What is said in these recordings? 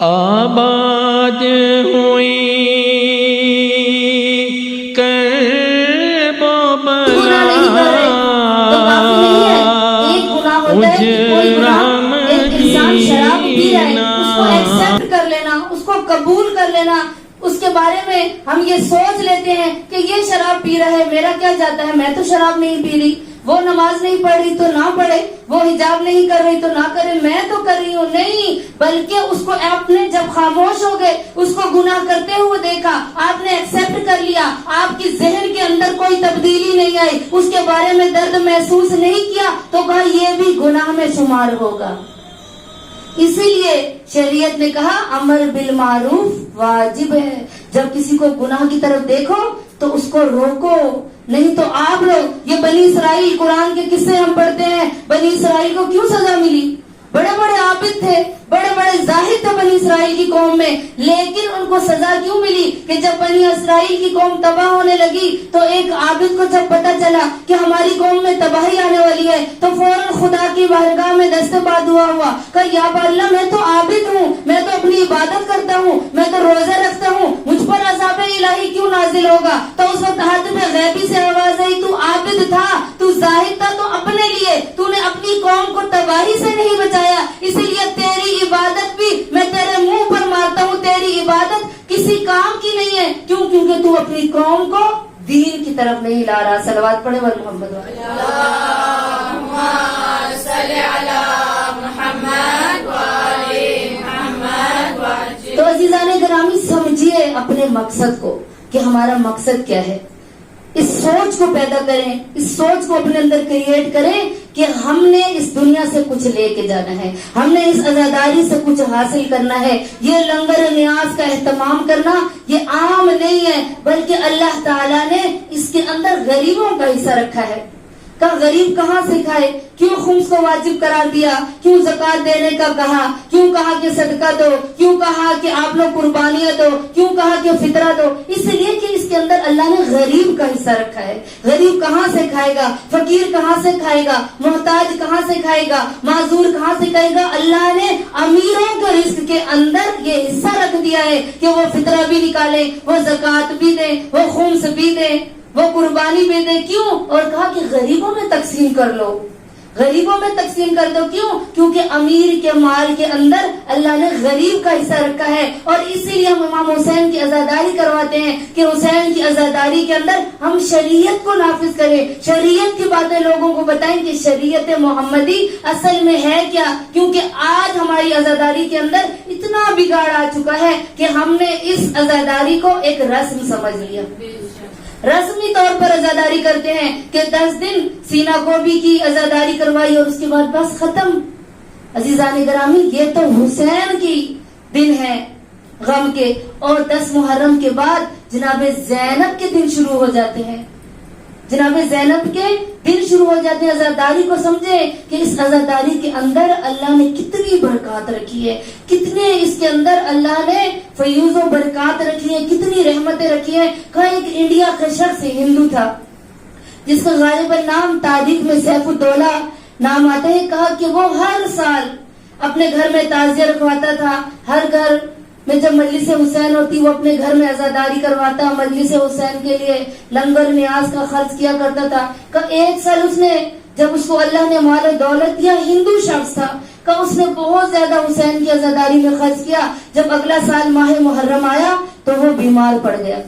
آباد ہوئی کرب و بلا اجرام اس کو قبول کر لینا، اس کے بارے میں ہم یہ سوچ لیتے ہیں کہ یہ شراب پی رہا ہے، میرا کیا جاتا ہے، میں تو شراب نہیں پی رہی، وہ نماز نہیں پڑھ رہی تو نہ پڑھے، وہ حجاب نہیں کر رہی تو نہ کرے، میں تو کر رہی ہوں. نہیں، بلکہ اس کو آپ نے جب خاموش ہو گئے، اس کو گناہ کرتے ہوئے دیکھا، آپ نے ایکسپٹ کر لیا، آپ کی ذہن کے اندر کوئی تبدیلی نہیں آئی، اس کے بارے میں درد محسوس نہیں کیا، تو کہا یہ بھی گناہ میں شمار ہوگا. اسی لیے شریعت نے کہا امر بالمعروف واجب ہے. جب کسی کو گناہ کی طرف دیکھو تو اس کو روکو. نہیں تو آپ لوگ یہ بنی اسرائیل، قرآن کے قصے ہم پڑھتے ہیں، بنی اسرائیل کو کیوں سزا ملی؟ بڑے بڑے عابد تھے، بڑے بڑے زاہد تھے بنی اسرائیل کی قوم میں، لیکن ان کو سزا کیوں ملی؟ کہ جب بنی اسرائیل کی قوم تباہ ہونے لگی تو ایک عابد کو جب پتا چلا کہ ہماری قوم میں تباہی آنے والی ہے تو فوراً خدا کی بارگاہ میں دست پا دعا ہوا کہ یا اللہ میں تو عابد ہوں، میں تو اپنی عبادت کرتا ہوں، میں تو روزے رکھتا ہوں، مجھ پر عذاب الہی کیوں نازل ہوگا؟ تو اس وقت حد میں غیبی سے آواز آئی، تو عابد تھا، تو زاہد تھا، تو اپنے لیے تو نے اپنی قوم کو تباہی سے نہیں بچایا، اسی لیے تیری عبادت بھی میں تیرے منہ پر مارتا ہوں، تیری عبادت کسی کام کی نہیں ہے. کیوں؟ کیونکہ تو اپنی قوم کو دین کی طرف نہیں لا رہا. صلوات پڑھے ور محمد اللہم صلی علی محمد وآل محمد. تو عزیزان گرامی سمجھیے اپنے مقصد کو کہ ہمارا مقصد کیا ہے. اس سوچ کو پیدا کریں، اس سوچ کو اپنے اندر کریٹ کریں کہ ہم نے اس دنیا سے کچھ لے کے جانا ہے، ہم نے اس عزاداری سے کچھ حاصل کرنا ہے. یہ لنگر نیاز کا اہتمام کرنا یہ عام نہیں ہے، بلکہ اللہ تعالیٰ نے اس کے اندر غریبوں کا حصہ رکھا ہے. کہ غریب کہاں سے کھائے؟ کیوں خمس کو واجب قرار دیا؟ کیوں زکات دینے کا کہا؟ کیوں کہا کہ صدقہ دو؟ کیوں کہا کہ آپ لوگ قربانیاں دو؟ کیوں کہا کہ فطرہ دو؟ اس لیے کہ اس کے اندر اللہ نے غریب کا حصہ رکھا ہے. غریب کہاں سے کھائے گا؟ فقیر کہاں سے کھائے گا؟ محتاج کہاں سے کھائے گا؟ معذور کہاں سے کھائے گا؟ اللہ نے امیروں کے رزق کے اندر یہ حصہ رکھ دیا ہے کہ وہ فطرہ بھی نکالے، وہ زکات بھی دے، وہ خمس بھی دے، وہ قربانی بھی دے. کیوں؟ اور کہا کہ غریبوں میں تقسیم کر لو، غریبوں میں تقسیم کر دو. کیوں؟ کیونکہ امیر کے مال کے اندر اللہ نے غریب کا حصہ رکھا ہے. اور اسی لیے ہم امام حسین کی عزاداری کرواتے ہیں کہ حسین کی عزاداری کے اندر ہم شریعت کو نافذ کریں، شریعت کی باتیں لوگوں کو بتائیں کہ شریعت محمدی اصل میں ہے کیا. کیونکہ آج ہماری عزاداری کے اندر اتنا بگاڑ آ چکا ہے کہ ہم نے اس عزاداری کو ایک رسم سمجھ لیا، رسمی طور پر عزاداری کرتے ہیں کہ 10 دن سینہ گوبھی کی عزاداری کروائی اور اس کے بعد بس ختم. عزیزان گرامی یہ تو حسین کی دن ہے غم کے، اور 10 محرم کے بعد جناب زینب کے دن شروع ہو جاتے ہیں، جناب زینب کے دن شروع ہو جاتے ہیں. عزاداری کو سمجھے کہ اس عزاداری کے اندر اللہ نے کتنی برکات رکھی ہے، کتنے اس کے اندر اللہ نے فیوز و برکات رکھی ہے، کتنی رحمتیں رکھی ہیں. کہا ایک انڈیا کا شخص ہندو تھا جس کا غالباً نام تاریخ میں سیف الدولہ نام آتا ہے. کہا کہ وہ ہر سال اپنے گھر میں تعزیہ رکھواتا تھا، ہر گھر میں جب مجلس حسین ہوتی وہ اپنے گھر میں عزاداری کرواتا، مجلس حسین کے لیے لنگر نیاز کا خرچ کیا کرتا تھا. کہ ایک سال اس نے جب اس کو اللہ نے مال و دولت دیا، ہندو شخص تھا، کہ اس نے بہت زیادہ حسین کی عزاداری میں خرچ کیا. جب اگلا سال ماہ محرم آیا تو وہ بیمار پڑ گیا.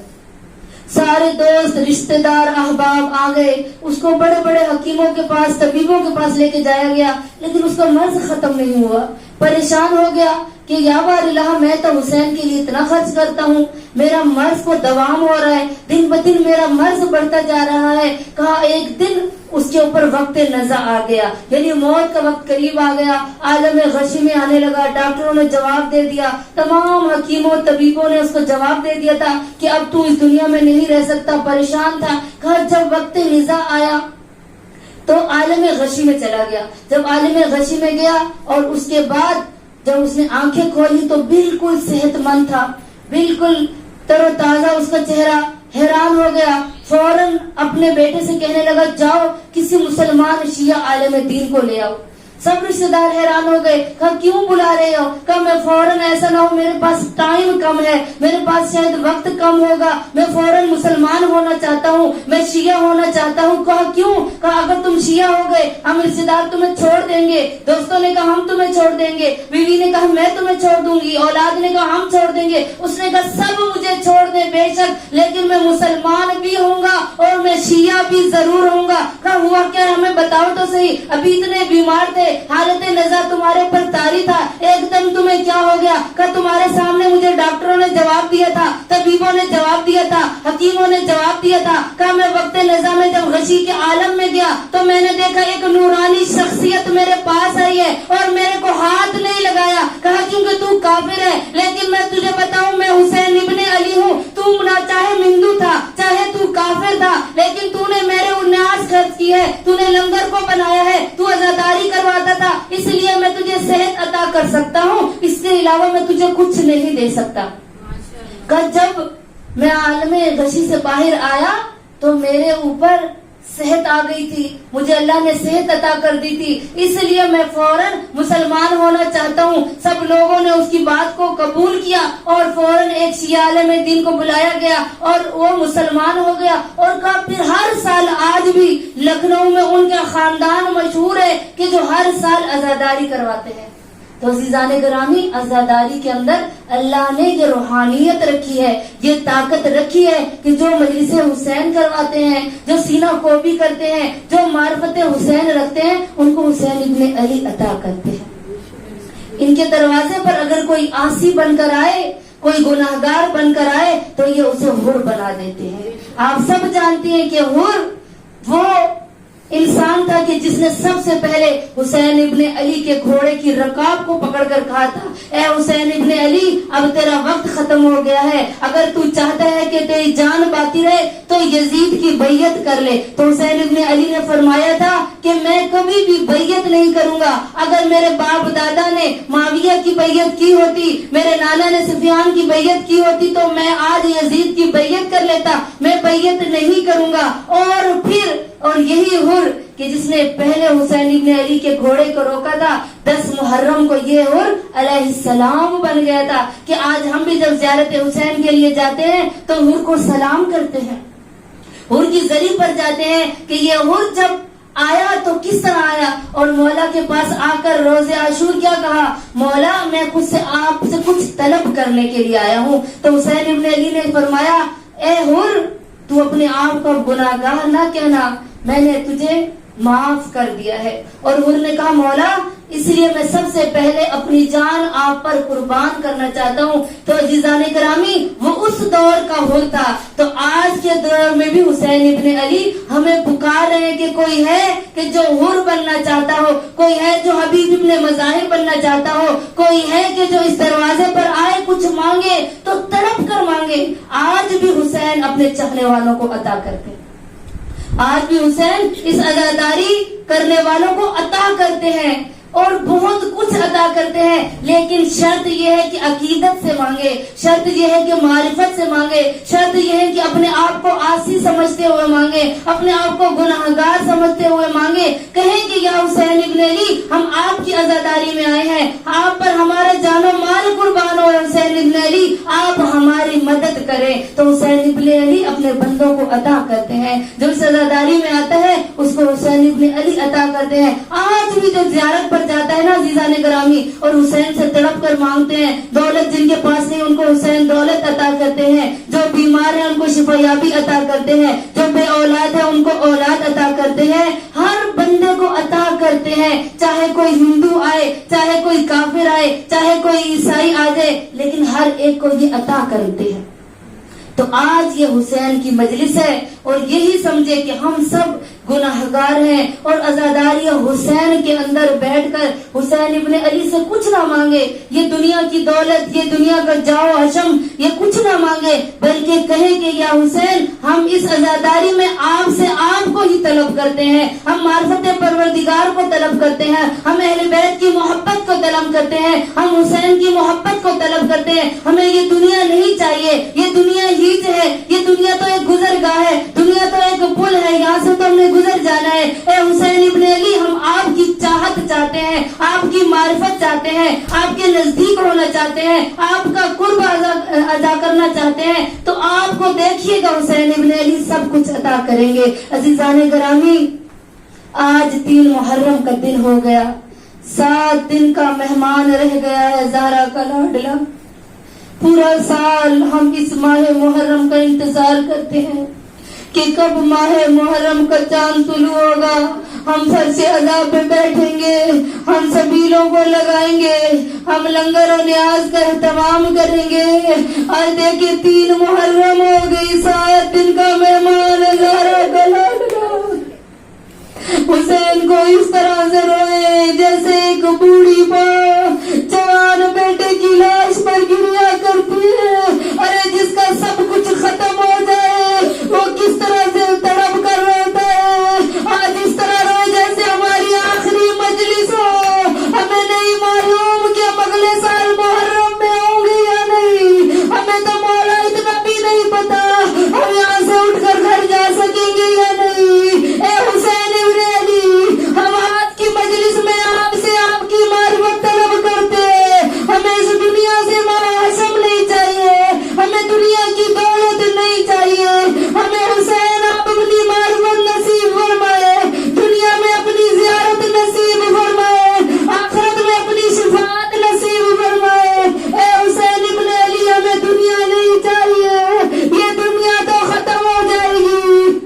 سارے دوست رشتہ دار احباب آ گئے، اس کو بڑے بڑے حکیموں کے پاس طبیبوں کے پاس لے کے جایا گیا، لیکن اس کا مرض ختم نہیں ہوا. پریشان ہو گیا کہ یا اللہ میں تو حسین کے لیے اتنا خرچ کرتا ہوں، میرا مرض کو دوام ہو رہا ہے، دن بدن میرا مرض بڑھتا جا رہا ہے. کہا ایک دن اس کے اوپر وقت نزا آ گیا، یعنی موت کا وقت قریب آ گیا. عالم غشی میں آنے لگا، ڈاکٹروں نے جواب دے دیا، تمام حکیموں طبیبوں نے اس کو جواب دے دیا تھا کہ اب تو اس دنیا میں نہیں رہ سکتا. پریشان تھا. کہا جب وقت نزا آیا تو عالم غشی میں چلا گیا. جب عالم غشی میں گیا اور اس کے بعد جب اس نے آنکھیں کھولی تو بالکل صحت مند تھا، بالکل تر و تازہ اس کا چہرہ. حیران ہو گیا، فوراً اپنے بیٹے سے کہنے لگا جاؤ کسی مسلمان شیعہ عالم دین کو لے آؤ. सब रिश्तेदार हैरान हो गए, कहा क्यों बुला रहे हो? कहा मैं फौरन, ऐसा ना हो मेरे पास टाइम कम है, मेरे पास शायद वक्त कम होगा, मैं फौरन मुसलमान होना चाहता हूँ, मैं शिया होना चाहता हूँ। कहा क्यों? कहा अगर तुम शिया हो गए हम रिश्तेदार तुम्हें छोड़ देंगे। दोस्तों ने कहा हम तुम्हें छोड़ देंगे, बीवी ने कहा मैं तुम्हें छोड़ दूंगी, औलाद ने कहा हम छोड़ देंगे। उसने कहा सब मुझे छोड़ दे बेशक, लेकिन मैं मुसलमान भी होऊंगा और मैं शिया भी जरूर होऊंगा। कहा हुआ क्या, हमें बताओ तो सही। अभी इतने बीमार थे, हालत नज़र तुम्हारे पर तारी था, एकदम तुम्हें क्या हो गया? कहा तुम्हारे सामने मुझे डॉक्टरों ने जवाब दिया था, तबीबों ने जवाब दिया था, हकीमों ने जवाब दिया था। कहा मैं वक्त नज़र में जब गशी के आलम में गया तो मैंने देखा एक नूरानी शख्सियत मेरे पास आई है और मेरे को हाथ नहीं लगाया। कहा क्योंकि तू काफिर है, लेकिन मैं तुझे बताऊं मैं हुसैन इब्ने अली हूँ। तू ना चाहे हिंदू था, चाहे तू काफिर था, लेकिन तूने मेरे उन्नास खर्च की है, तूने लंगर को बनाया है, तू आजादारी करवाता था, इसलिए मैं तुझे सेहत अता कर सकता हूँ, इसके अलावा मैं तुझे कुछ नहीं दे सकता। कहा जब मैं आलमे गशी से बाहर आया तो मेरे ऊपर सेहत आ गई थी, मुझे अल्लाह ने सेहत अता कर दी थी, इसलिए मैं फौरन मुसलमान होना चाहता हूँ। सब लोगों ने उसकी बात को कबूल किया और फौरन एक शिया आलिम दीन को बुलाया गया और वो मुसलमान हो गया। और कहा फिर हर साल आज भी लखनऊ में उनका खानदान मशहूर है कि जो हर साल आजादारी करवाते हैं। तो अज़ीज़ान गिरामी, आजादारी के अंदर अल्लाह ने ये रूहानियत रखी है, ये ताकत रखी है कि जो मजलिस हुसैन करवाते हैं, जो सीना कोबी करते हैं, जो मार्फत हुसैन रखते हैं, उनको हुसैन इब्ने अली अता करते हैं। इनके दरवाजे पर अगर कोई आसी बनकर आए, कोई गुनाहगार बनकर आए तो ये उसे हुर बना देते हैं। आप सब जानते हैं कि हुर वो इंसान था कि जिसने सबसे पहले हुसैन इब्ने अली के घोड़े की रकाब को पकड़कर कहा था, ए हुसैन इब्ने अली अब तेरा वक्त खत्म हो गया है, अगर तू चाहता है कि तेरी जान बाकी रहे तो यजीद की बैयत कर ले। तो हुसैन इब्ने अली ने फरमाया था कि मैं कभी भी बैयत नहीं करूंगा। अगर मेरे बाप दादा ने माविया की बैयत की होती, मेरे नाना ने सुफियान की बैयत की होती तो मैं आज यजीद की बैयत कर लेता, मैं बैयत नहीं करूंगा। और यही हुर कि जिसने पहले हुसैन इब्ने अली के घोड़े को रोका था, 10 मुहर्रम को ये हुर अलैहिस्सलाम बन गया था कि आज हम भी जब ज़ियारत हुसैन के लिए जाते हैं तो हुर को सलाम करते हैं, हुर की जरी पर जाते हैं कि ये हुर जब आया तो किस तरह आया। और मौला के पास आकर रोज़े आशूर क्या कहा, मौला मैं खुद से आपसे कुछ तलब करने के लिए आया हूँ। तो हुसैन इब्ने अली ने फरमाया, ए हुर तू अपने आप को गुनाहगार ना कहना, मैंने तुझे माफ कर दिया है। और हुर ने कहा मौला इसलिए मैं सबसे पहले अपनी जान आप पर कुर्बान करना चाहता हूँ। तो अजीजान करामी वो उस दौर का हुर था, तो आज के दौर में भी हुसैन इब्ने अली हमें पुकार रहे हैं कि कोई है कि जो हुर बनना चाहता हो, कोई है जो हबीब इब्ने मज़ाहिर बनना चाहता हो, कोई है कि जो इस दरवाजे पर आए कुछ मांगे तो तड़प कर मांगे। आज भी हुसैन अपने चाहने वालों को अता करते, आज भी हुसैन इस अदादारी करने वालों को अता करते हैं और बहुत कुछ अता करते हैं। लेकिन शर्त यह है कि अकीदत से मांगे, शर्त यह है कि मारिफत से मांगे, शर्त यह है कि अपने आप को आसी समझते हुए मांगे, अपने आप को गुनाहगार समझते हुए मांगे। कहें कि या हुसैन इब्ने अली हम आपकी आजादारी में आए हैं, आप पर हमारा जानो माल कुर्बान हो हुसैन इब्ने अली, आप हमारी मदद करें। तो हुसैन इब्ने अली अपने बंदों को अता करते हैं, जो इस आजादारी में आता है उसको हुसैन इब्ने अली अता करते हैं। आज भी जो ज़ियारत पर जाता है ना अज़ीज़ान गिरामी और हुसैन से तड़प कर मांगते हैं, दौलत जिनके पास नहीं उनको हुसैन दौलत अता करते हैं, जो बीमार है उनको शिफायाबी अता करते हैं, जो बे औलाद है उनको औलाद अता करते हैं, हर बंदे को अता करते हैं। चाहे कोई हिंदू आए, चाहे कोई काफिर आए, चाहे कोई ईसाई आ जाए, लेकिन हर एक को ये अता करते हैं। तो आज ये हुसैन की मजलिस है और यही समझे कि हम सब गुनाहगार हैं और आजादारी हुसैन के अंदर बैठकर हुसैन इब्ने अली से कुछ ना मांगे, ये दुनिया की दौलत, ये दुनिया का जाओ हशम, ये कुछ ना मांगे, बल्कि कहे कि या हुसैन हम इस आजादारी में आपसे आपको ही तलब करते हैं, हम मार्फत परवरदिगार को तलब करते हैं, हम अहले बैत की मोहब्बत को तलब करते हैं, हम हुसैन की मोहब्बत को तलब करते कहते हैं हमें ये दुनिया नहीं चाहिए, ये दुनिया हीच है, ये दुनिया तो एक गुजरगाह है, दुनिया तो एक पुल है, यहाँ से तो हमने गुजर जाना है। ए हुसैन इब्ने अली, हम आपकी चाहत चाहते हैं, आपकी मारिफत चाहते हैं, आपके नजदीक होना चाहते हैं, आपका कुर्ब अदा करना चाहते हैं, तो आपको देखिएगा हुसैन इब्ने अली सब कुछ अता करेंगे। अजीजान ग्रामी, आज 3 मुहर्रम का दिन हो गया, 7 दिन का मेहमान रह गया है ज़हरा का लाडला। पूरा साल हम इस माह मुहर्रम का इंतजार करते हैं कि कब माह मुहर्रम का चांद तुलू होगा, हम फर्श अज़ा पे बैठेंगे, हम सबीलों को लगाएंगे, हम लंगर और न्याज का एहतमाम करेंगे। आज देखिए 3 मुहर्रम हो गई, 7 दिन का मेहमान ज़हरा का लाडला हुसैन को इस तरह से रोए जैसे एक बूढ़ी माँ जवान बेटे की लाश पर गिरिया करती है। अरे जिसका सब कुछ खत्म हो जाए वो किस तरह से तड़प कर रोता है। आज इस तरह रोए जैसे हमारी आखिरी मजलिस हो। हमें नहीं मालूम कि हम अगले साल मुहर्रम में होंगे या नहीं, हमें तो मौला इतना भी नहीं पता हम यहाँ से उठकर घर जा सकेंगे या नहीं। ए हुसैन इब्ने अली, हम आज की मजलिस में आपसे आपकी मारिफत तलब करते हैं। हमें इस दुनिया से माहशम नहीं चाहिए, हमें दुनिया की दौलत नहीं चाहिए, हमें हुसैन आप अपनी मारिफत नसीब फरमाए, दुनिया में अपनी ज़ियारत नसीब फरमाए, आखिरत में अपनी शिफात नसीब फरमाए। ए हुसैन इब्ने अली, हमें दुनिया नहीं चाहिए, ये दुनिया तो खत्म हो जाएगी।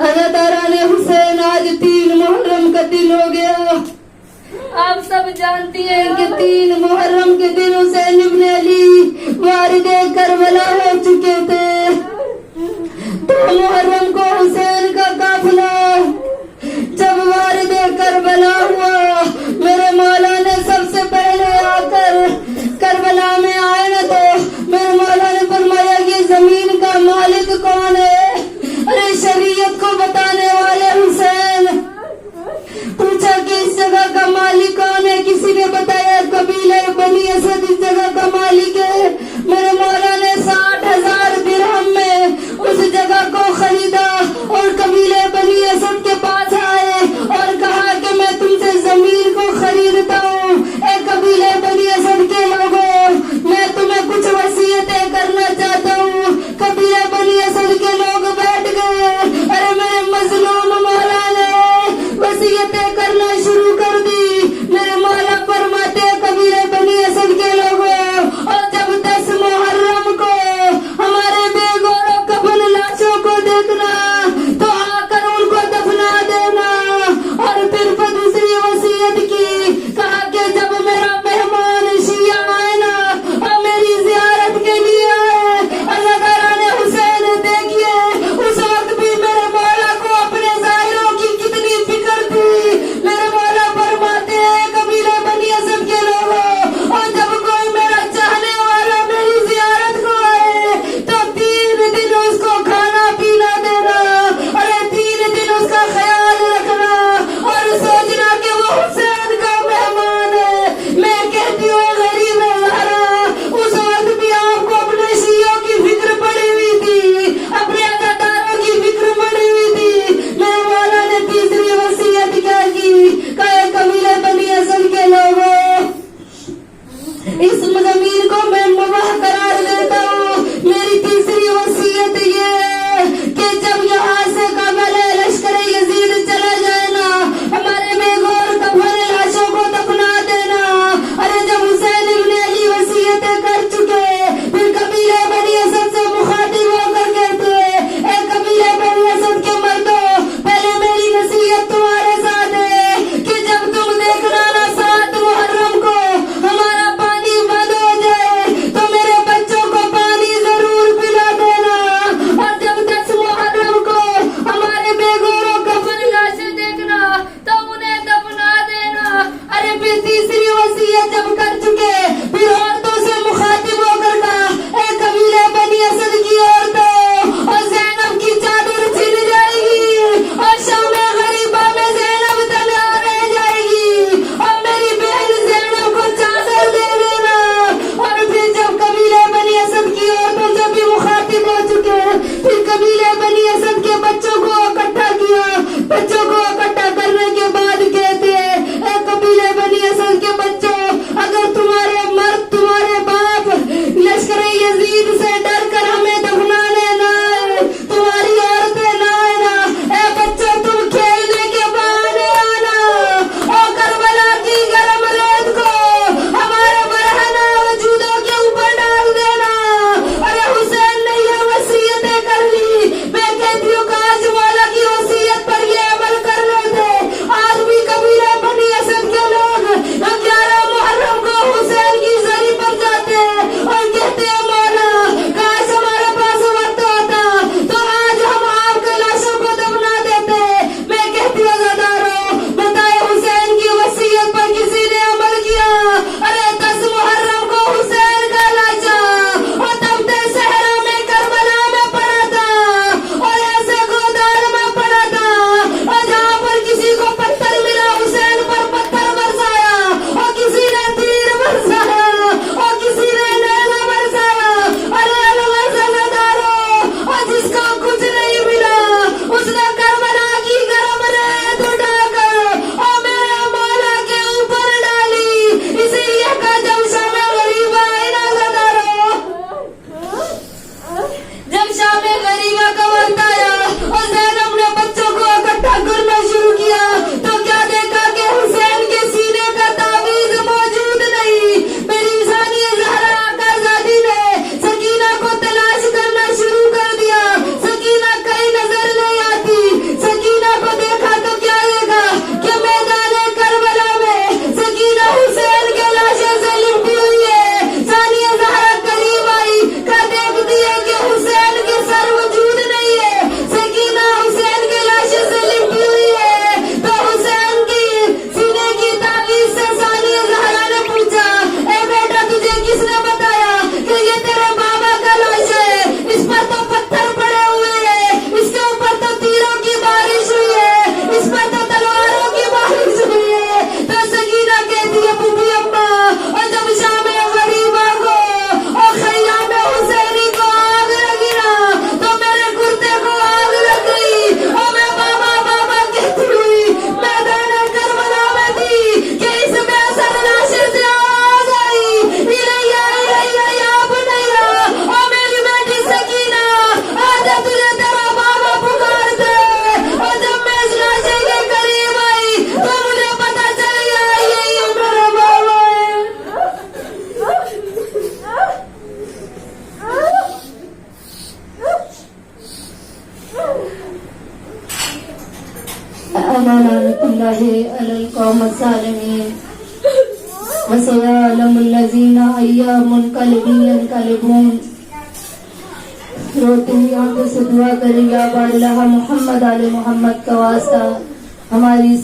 अज़ादाराने हुसैन, आज 3 मुहर्रम का दिन हो गया। आप सब जानती हैं कि 3 मुहर्रम के दिन हुसैन इब्ने अली वारिदे करबला हो चुके थे। 2 मुहर्रम को हुसैन का काफिला जब वारिदे करबला हुआ, मेरे मौला ने सबसे पहले आकर करबला में आए ना, तो मेरे मौला ने फरमाया ये जमीन का मालिक कौन है? अरे शरीयत को बताने वाले हुसैन। पूछा कि इस जगह का मालिक कौन है? किसी ने बताया कबीले बनी असद इस जगह का मालिक है। मेरे मौला ने 60,000 दिरहम में उस जगह को खरीदा और कबीले बनी असद के पास आए और कहा कि मैं तुमसे जमीन को खरीदता हूँ। ए कबीले बनी असद के लोगों, मैं तुम्हें कुछ वसीयतें करना चाहता हूँ। कबीले बनी असद के लोग बैठ गए। अरे मेरे मजलूम मौला ने वसीयतें करना शुरू कर दी। मेरे मौला फरमाते कबीले बनी असद के लोगों, और जब 10 मुहर्रम को हमारे बेगौरों कफन लाशों को देखना तो आकर उनको दफना देना। और फिर दूसरी वसीयत की, कहा कि जब मेरा मेहमान शिया आए ना और मेरी जियारत के लिए आए, अज़ादाराने हुसैन देखिए उस वक्त भी मेरे मौला को अपने ज़ाहिरों की कितनी फिक्र थी। मेरे मौला फरमाते हैं कबीले बनी असद के लोगों, और जब कोई मेरा चाहने वाला मेरी जियारत को आए तो 3 दिन उसको खाना पीना देना। अरे 3 दिन उसका ख्याल रखना और सोचना कि वो हुसैन का मेहमान है। मैं कहती हूँ गरीब ज़हरा, उस वक्त भी आपको अपने शियों की फिक्र पड़ी हुई थी, अपने अज़ादारों की फिक्र पड़ी हुई थी। मेरे मौला ने तीसरी वसीयत क्या की? कहे कबीले बनी असद के लोगों, इस जमीन को मैं मुबाह करार देता हूँ। मेरी तीसरी वसीयत ये है कि जब यहाँ से काबिले लश्कर यजीद चला जाए ना, हमारे बेगौर कफन लाशों को दफना देना। अरे जब हुसैन इब्ने अली वसीयतें कर चुके, फिर कबीले बनी असद से मुखातिब होकर कहते हैं ए कबीले बनी असद के मर्दों, पहले मेरी नसीहत तुम्हारे साथ है कि जब तुम देखना ना 7 मुहर्रम को हमारा पानी बंद हो जाए ولعنة الله على القوم الظالمين وسيعلم الذين أي منقلب ينقلبون. روتے ہوئے آنکھوں سے دعا کریں یا اللہ محمد آل محمد کا واسطہ ہماری